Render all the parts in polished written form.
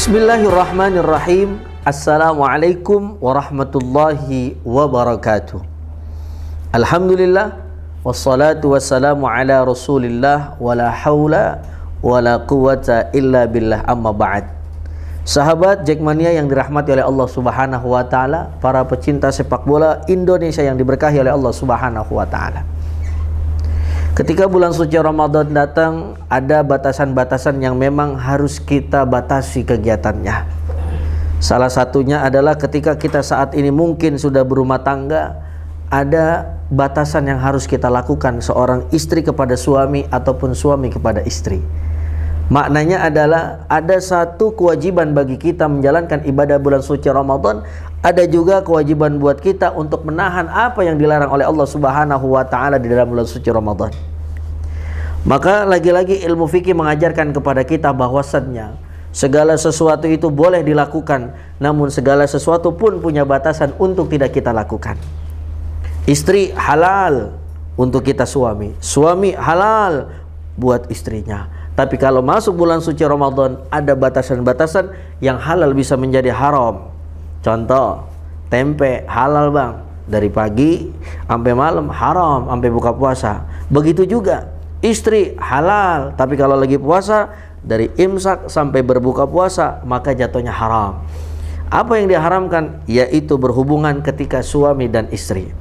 Bismillahirrahmanirrahim. Assalamualaikum warahmatullahi wabarakatuh. Alhamdulillah wassalatu wassalamu ala Rasulillah wala haula wala quwata illa billah, amma ba'd. Sahabat Jackmania yang dirahmati oleh Allah Subhanahu wa taala, para pecinta sepak bola Indonesia yang diberkahi oleh Allah Subhanahu wa taala. Ketika bulan suci Ramadan datang, ada batasan-batasan yang memang harus kita batasi kegiatannya. Salah satunya adalah ketika kita saat ini mungkin sudah berumah tangga, ada batasan yang harus kita lakukan, seorang istri kepada suami ataupun suami kepada istri. Maknanya adalah ada satu kewajiban bagi kita menjalankan ibadah bulan suci Ramadan, ada juga kewajiban buat kita untuk menahan apa yang dilarang oleh Allah Subhanahu wa taala di dalam bulan suci Ramadan. Maka lagi-lagi ilmu fikih mengajarkan kepada kita bahwasannya segala sesuatu itu boleh dilakukan, namun segala sesuatu pun punya batasan untuk tidak kita lakukan. Istri halal untuk kita suami, suami halal buat istrinya. Tapi kalau masuk bulan suci Ramadan, ada batasan-batasan yang halal bisa menjadi haram. Contoh, tempe halal bang, dari pagi sampai malam haram sampai buka puasa. Begitu juga istri halal, tapi kalau lagi puasa dari imsak sampai berbuka puasa maka jatuhnya haram. Apa yang diharamkan? Yaitu berhubungan ketika suami dan istri.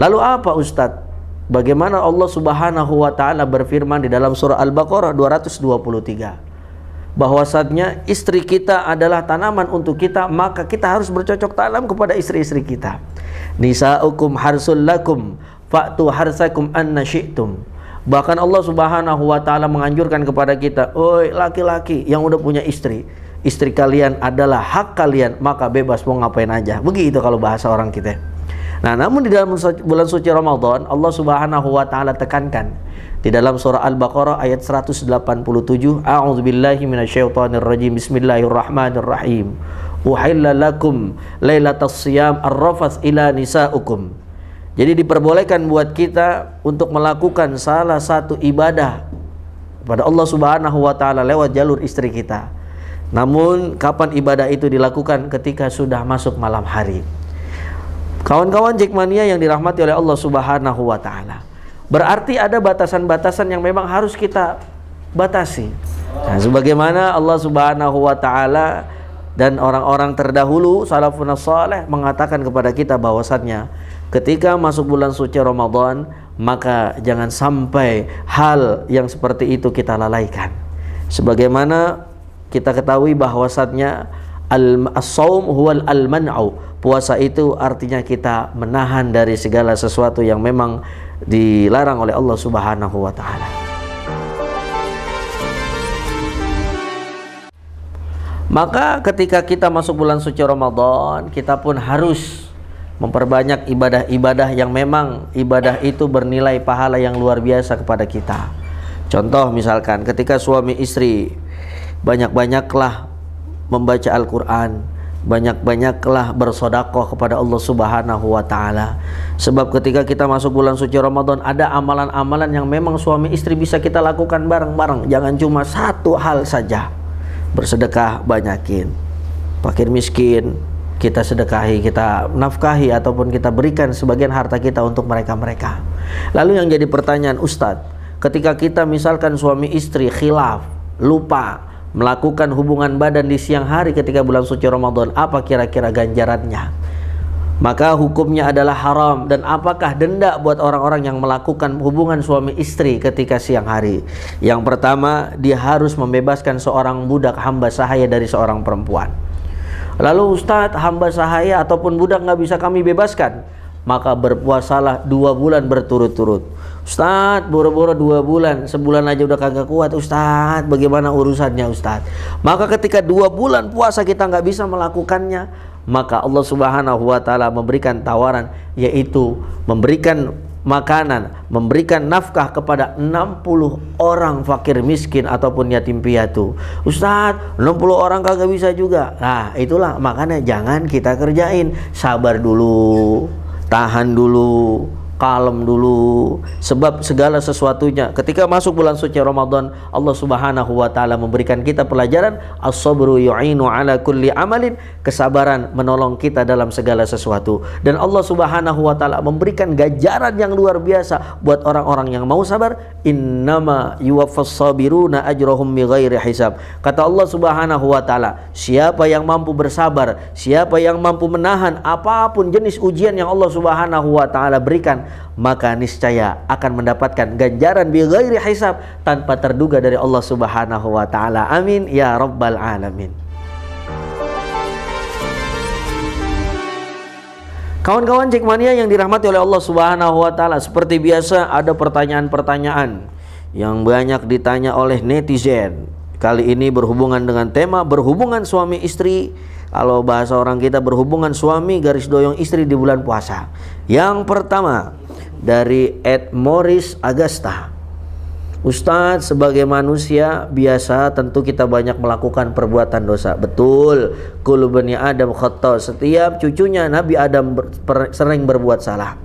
Lalu apa Ustadz? Bagaimana Allah Subhanahu wa taala berfirman di dalam surah Al-Baqarah 223, bahwasanya istri kita adalah tanaman untuk kita, maka kita harus bercocok tanam kepada istri-istri kita. Nisa'ukum harsul lakum fa'tu harsakum anna syi'tum. Bahkan Allah Subhanahu wa taala menganjurkan kepada kita, oi laki-laki yang udah punya istri, istri kalian adalah hak kalian, maka bebas mau ngapain aja. Begitu kalau bahasa orang kita. Nah, namun di dalam bulan suci Ramadan, Allah Subhanahu wa taala tekankan di dalam surah Al-Baqarah ayat 187, A'udzubillahi minasyaitonirrajim. Bismillahirrahmanirrahim. Uhilla lakum lailatas shiyam ar-rafath ila nisaikum. Jadi diperbolehkan buat kita untuk melakukan salah satu ibadah kepada Allah Subhanahu wa taala lewat jalur istri kita. Namun kapan ibadah itu dilakukan? Ketika sudah masuk malam hari. Kawan-kawan Jackmania yang dirahmati oleh Allah Subhanahu wa taala, berarti ada batasan-batasan yang memang harus kita batasi. Nah, sebagaimana Allah Subhanahu wa taala dan orang-orang terdahulu salafun saleh mengatakan kepada kita bahwasannya ketika masuk bulan suci Ramadan, maka jangan sampai hal yang seperti itu kita lalaikan. Sebagaimana kita ketahui bahwasannya as-shaum huwal al-man'u. Puasa itu artinya kita menahan dari segala sesuatu yang memang dilarang oleh Allah Subhanahu wa taala. Maka ketika kita masuk bulan suci Ramadan, kita pun harus memperbanyak ibadah-ibadah yang memang ibadah itu bernilai pahala yang luar biasa kepada kita. Contoh misalkan ketika suami istri, banyak-banyaklah membaca Al-Quran, banyak-banyaklah bersedekah kepada Allah Subhanahu wa taala. Sebab ketika kita masuk bulan suci Ramadan, ada amalan-amalan yang memang suami istri bisa kita lakukan bareng-bareng. Jangan cuma satu hal saja. Bersedekah banyakin. Fakir miskin kita sedekahi, kita nafkahi ataupun kita berikan sebagian harta kita untuk mereka-mereka. Lalu yang jadi pertanyaan, Ustadz, ketika kita misalkan suami istri khilaf, lupa melakukan hubungan badan di siang hari ketika bulan suci Ramadan, apa kira-kira ganjarannya? Maka hukumnya adalah haram. Dan apakah denda buat orang-orang yang melakukan hubungan suami istri ketika siang hari? Yang pertama, dia harus membebaskan seorang budak hamba sahaya dari seorang perempuan. Lalu Ustadz, hamba sahaya ataupun budak nggak bisa kami bebaskan, maka berpuasalah 2 bulan berturut-turut. Ustadz, boro-boro 2 bulan, sebulan aja udah kagak kuat Ustadz, bagaimana urusannya Ustadz? Maka ketika 2 bulan puasa kita nggak bisa melakukannya, maka Allah Subhanahu wa taala memberikan tawaran, yaitu memberikan makanan, memberikan nafkah kepada 60 orang fakir miskin ataupun yatim piatu. Ustadz, 60 orang kagak bisa juga. Nah, itulah makanya jangan kita kerjain, sabar dulu, tahan dulu, kalem dulu. Sebab segala sesuatunya ketika masuk bulan suci Ramadan, Allah Subhanahu wa taala memberikan kita pelajaran as-sabru yu'inu ala kulli amalin, kesabaran menolong kita dalam segala sesuatu. Dan Allah Subhanahu wa taala memberikan ganjaran yang luar biasa buat orang-orang yang mau sabar. Innama yuwaffas sabiruna ajrahum bighairi hisab. Kata Allah Subhanahu wa taala, siapa yang mampu bersabar, siapa yang mampu menahan apapun jenis ujian yang Allah Subhanahu wa taala berikan, maka niscaya akan mendapatkan ganjaran bighairi hisab, tanpa terduga dari Allah Subhanahu wa taala. Amin ya rabbal alamin. Kawan-kawan Jackmania yang dirahmati oleh Allah Subhanahu wa taala, seperti biasa ada pertanyaan-pertanyaan yang banyak ditanya oleh netizen. Kali ini berhubungan dengan tema berhubungan suami istri. Kalau bahasa orang kita, berhubungan suami garis doyong istri di bulan puasa. Yang pertama dari Ed Morris Agasta. Ustadz, sebagai manusia biasa tentu kita banyak melakukan perbuatan dosa. Betul, kullu bani Adam khata', setiap cucunya Nabi Adam sering berbuat salah.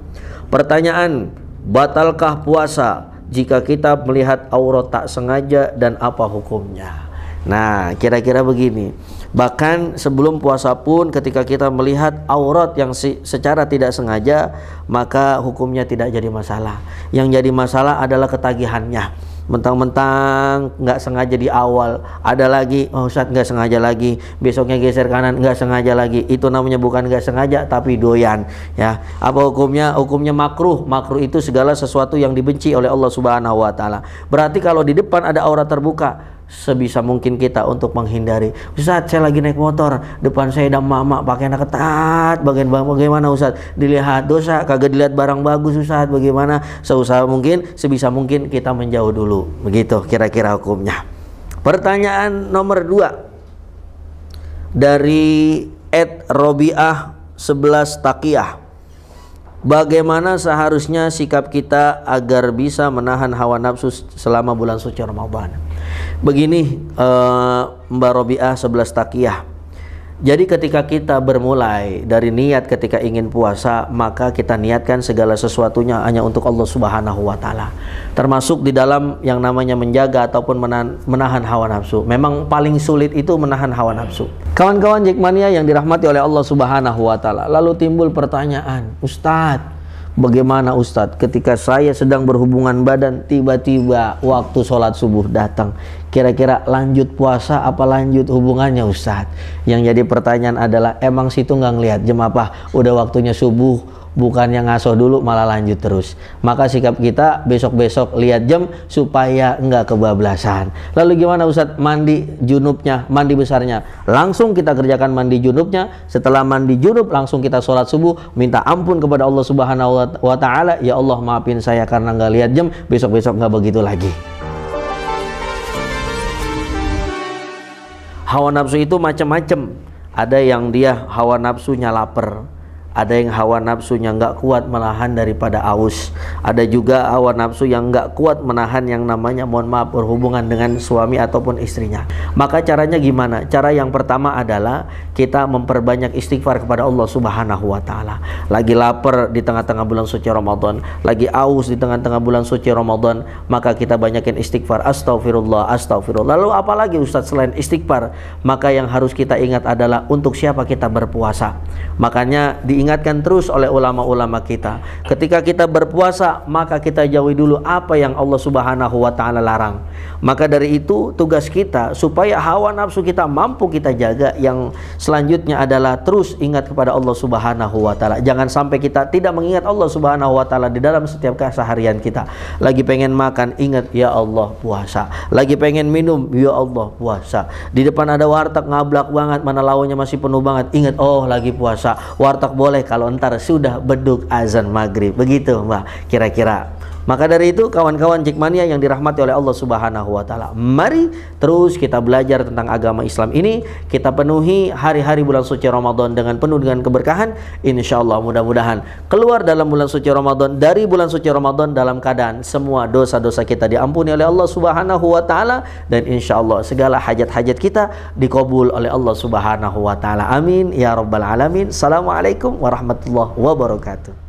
Pertanyaan, batalkah puasa jika kita melihat aurat tak sengaja dan apa hukumnya? Nah, kira-kira begini. Bahkan sebelum puasa pun ketika kita melihat aurat yang secara tidak sengaja, maka hukumnya tidak jadi masalah. Yang jadi masalah adalah ketagihannya. Mentang-mentang nggak sengaja di awal, ada lagi, oh Ustadz nggak sengaja lagi, besoknya geser kanan, nggak sengaja lagi. Itu namanya bukan nggak sengaja, tapi doyan. Ya, apa hukumnya? Hukumnya makruh. Makruh itu segala sesuatu yang dibenci oleh Allah Subhanahu wa taala. Berarti kalau di depan ada aurat terbuka, sebisa mungkin kita untuk menghindari. Ustadz, saya lagi naik motor, depan saya ada mama pakaiannya ketat, bagaimana Ustadz? Dilihat dosa, kagak dilihat barang bagus Ustadz, bagaimana? Seusaha mungkin, sebisa mungkin kita menjauh dulu. Begitu kira-kira hukumnya. Pertanyaan nomor 2 dari Ed Robiah 11 Taqiyah. Bagaimana seharusnya sikap kita agar bisa menahan hawa nafsu selama bulan suci Ramadan? Begini, Mbak Robiah 11 Taqiyah. Jadi ketika kita bermulai dari niat ketika ingin puasa, maka kita niatkan segala sesuatunya hanya untuk Allah Subhanahu wa taala. Termasuk di dalam yang namanya menjaga ataupun menahan hawa nafsu. Memang paling sulit itu menahan hawa nafsu. Kawan-kawan Jackmania yang dirahmati oleh Allah Subhanahu wa taala. Lalu timbul pertanyaan, Ustadz, bagaimana Ustadz ketika saya sedang berhubungan badan, tiba-tiba waktu sholat subuh datang? Kira-kira lanjut puasa apa lanjut hubungannya Ustadz? Yang jadi pertanyaan adalah, emang situ nggak ngelihat jam apa? Udah waktunya subuh, bukannya ngasoh dulu malah lanjut terus. Maka sikap kita besok-besok lihat jam supaya nggak kebablasan. Lalu gimana Ustadz? Mandi junubnya, mandi besarnya langsung kita kerjakan mandi junubnya. Setelah mandi junub langsung kita sholat subuh, minta ampun kepada Allah Subhanahu wa taala. Ya Allah, maafin saya karena nggak lihat jam, besok-besok nggak begitu lagi. Hawa nafsu itu macam-macam. Ada yang dia hawa nafsunya lapar, ada yang hawa nafsunya nggak kuat menahan daripada aus. Ada juga hawa nafsu yang nggak kuat menahan yang namanya, mohon maaf, berhubungan dengan suami ataupun istrinya. Maka caranya gimana? Cara yang pertama adalah kita memperbanyak istighfar kepada Allah Subhanahu wa taala. Lagi lapar di tengah-tengah bulan suci Ramadan, lagi aus di tengah-tengah bulan suci Ramadan, maka kita banyakin istighfar. Astagfirullah, astagfirullah. Lalu apalagi Ustadz selain istighfar? Maka yang harus kita ingat adalah untuk siapa kita berpuasa. Makanya diingatkan terus oleh ulama-ulama kita, ketika kita berpuasa maka kita jauhi dulu apa yang Allah Subhanahu wa taala larang. Maka dari itu tugas kita supaya hawa nafsu kita mampu kita jaga. Yang selanjutnya adalah terus ingat kepada Allah Subhanahu wa taala. Jangan sampai kita tidak mengingat Allah Subhanahu wa taala di dalam setiap keseharian kita. Lagi pengen makan, ingat ya Allah puasa. Lagi pengen minum, ya Allah puasa. Di depan ada warteg ngablak banget, mana lawannya masih penuh banget, ingat oh lagi puasa. Warteg boleh kalau ntar sudah beduk azan maghrib. Begitu Mbak kira-kira. Maka dari itu kawan-kawan Jackmania yang dirahmati oleh Allah Subhanahu wa taala, mari terus kita belajar tentang agama Islam ini. Kita penuhi hari-hari bulan suci Ramadan dengan penuh dengan keberkahan. Insyaallah mudah-mudahan keluar dalam bulan suci Ramadan, dari bulan suci Ramadan dalam keadaan semua dosa-dosa kita diampuni oleh Allah Subhanahu wa taala, dan insyaallah segala hajat-hajat kita dikabul oleh Allah Subhanahu wa taala. Amin ya rabbal alamin. Assalamualaikum warahmatullahi wabarakatuh.